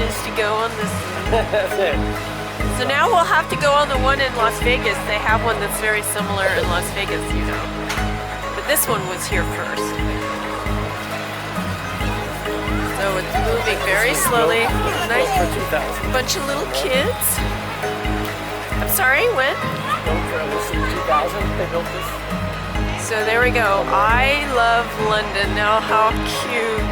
is to go on this. So now we'll have to go on the one in Las Vegas. They have one that's very similar in Las Vegas, you know. But this one was here first. So it's moving very slowly. Nice bunch of little kids. I'm sorry, when? They built this. So there we go. I love London. Now how cute.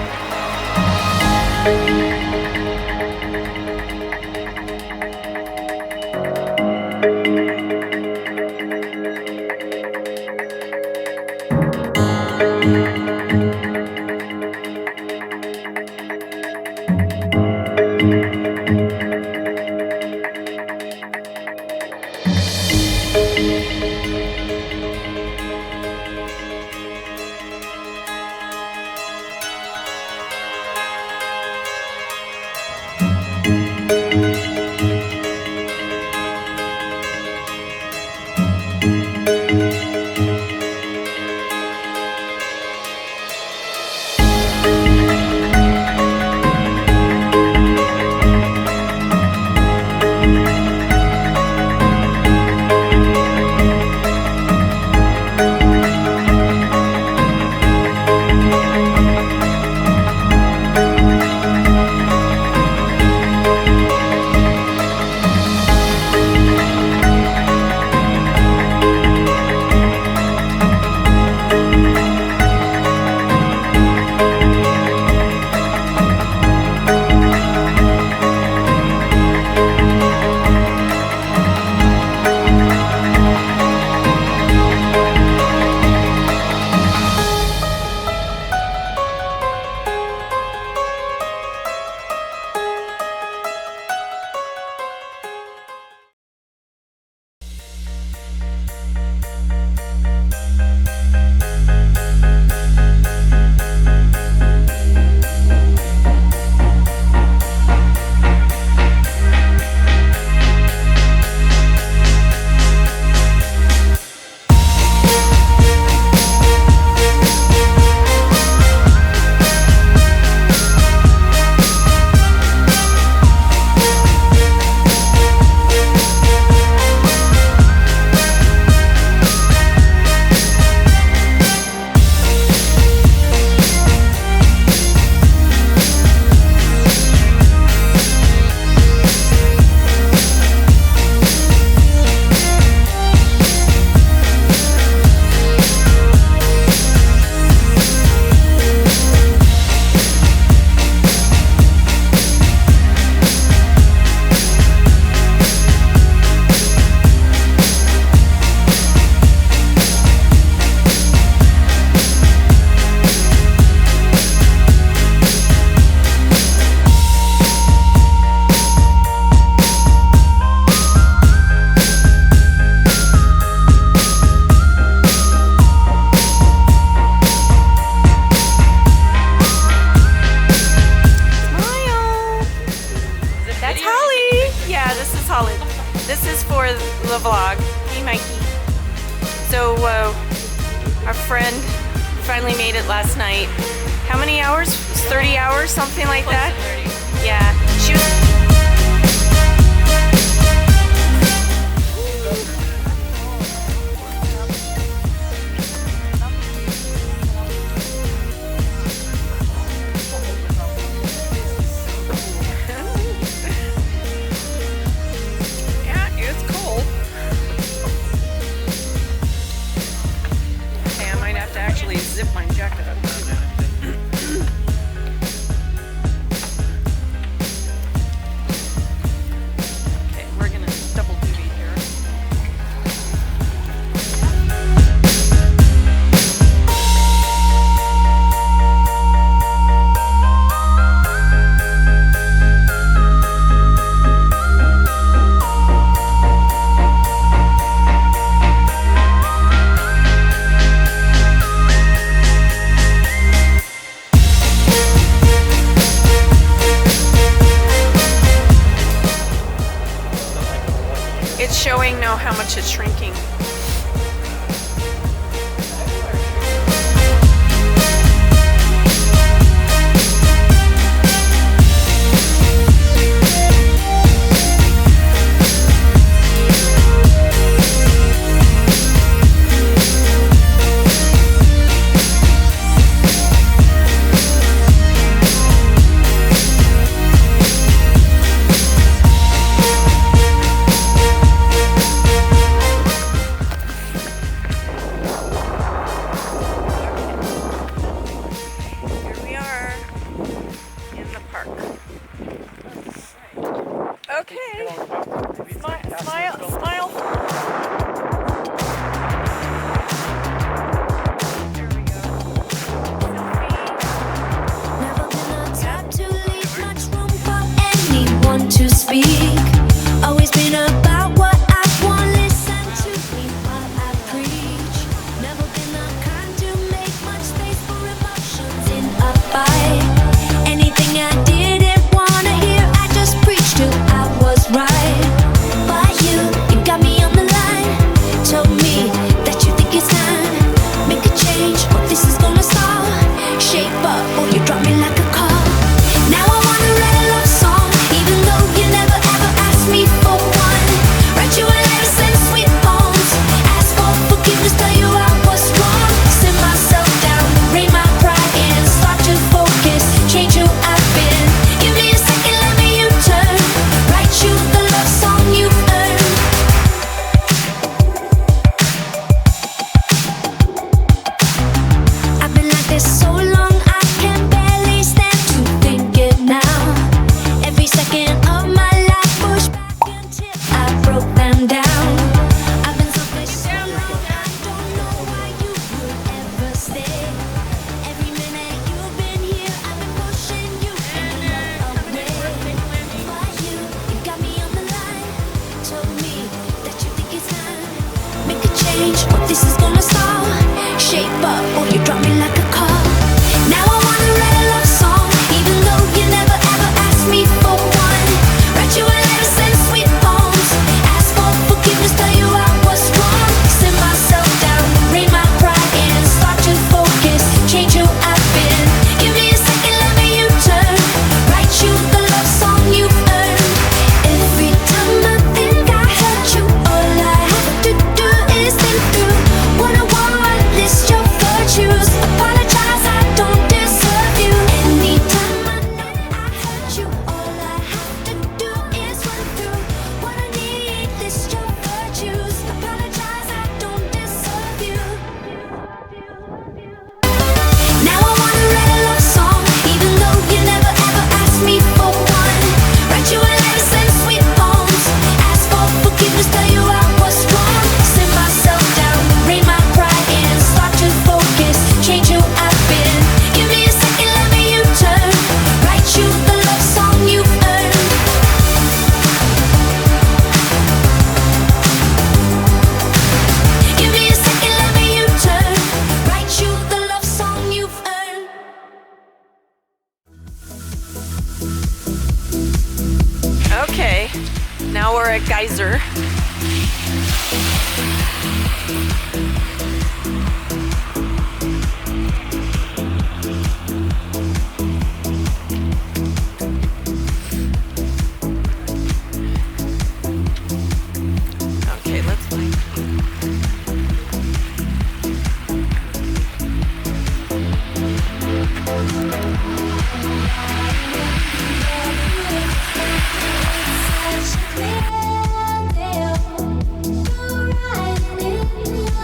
the vlog. Hey, Mikey. So, our friend finally made it last night. How many hours? 30 hours, something like that? Yeah. She was... zip my jacket up. Okay, we're gonna double duty here. It's showing now how much it's shrinking. Okay. Smile, smile. There we go. Never been a type to leave much room for anyone to speak. Always been about what I want, listen to me while I preach. Never been the kind to make much space for emotions in a fight. Anything I didn't wanna hear, I just preached till I was right. But you got me on the line. Told me that you think it's time. Make a change, or this is gonna stall. Shape up, or you drop me like a call. Now I wanna write a love song, even though you never ever asked me for one. Write you a letter, send sweet poems. Ask for forgiveness, tell you I was wrong. Sit myself down, rein my pride in, start to focus, change who I've been. Give me a second, let me U-turn. Write you the love song you've earned. I've been like this so long, I can barely stand to think it now. Every second of my life pushed back until I broke them down. I've been selfish so long, I don't know why you would ever stay. Every minute you've been here, I've been pushing you away. But you got me on the line. Told me that you think it's time. Make a change, or this is gonna stall. Shape up, or you drop me like a call. Now I wanna write a love song, even though you never ever asked me for one. Write you a letter, send sweet poems. Ask for forgiveness, tell you I was wrong. Sit myself down, rein my pride in, start to focus, change who I've been. Give me a second, let me U-turn. Write you the love song you've earned. Every time I think I hurt you, all I have to do is think through what I want, list your virtues. Apologize, I don't deserve you. Anytime I know I hurt you, all I have to do is run through what I need, list your virtues. Apologize, I don't deserve you. Now I wanna write a love song, even though you never ever asked me for one. Write you a letter, send sweet poems. Ask for forgiveness, tell you I was wrong. Sit myself down, rein my pride in, start to focus, change who I've been. Give me a second, let me U-turn. Write you the love song you've earned. Give me a second, let me U-turn. Write you the love song you've earned. Okay. Now we're at Geyser. Okay, let's play.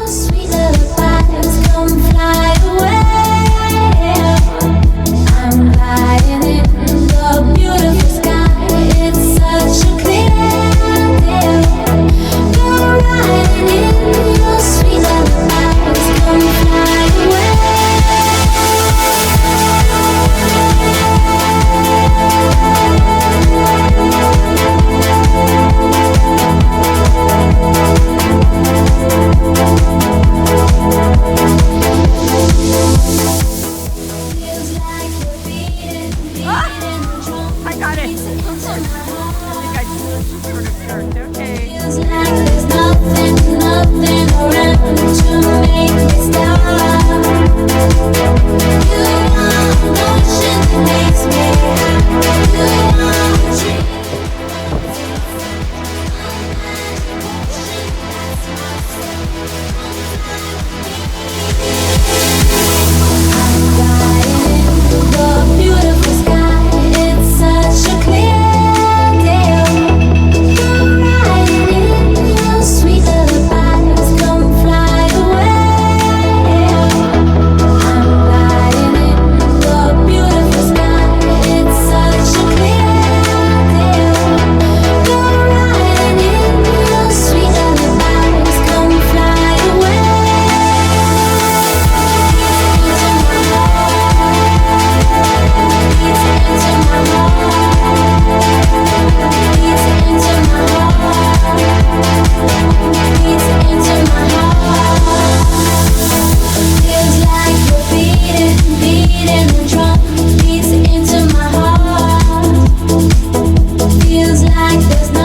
Sweet lullabies come fly away. I'm gliding in the beautiful sky. It's such a clear day. You're riding in your sweet lullabies come fly away. Feels like we're beating the drum. I got it. I just sort of start. Okay. Feels like there's nothing around to make me stop. You are emotion that makes me happy. You are a dream. I'm riding in the beautiful sky. It's such a clear day. You're riding feels like there's no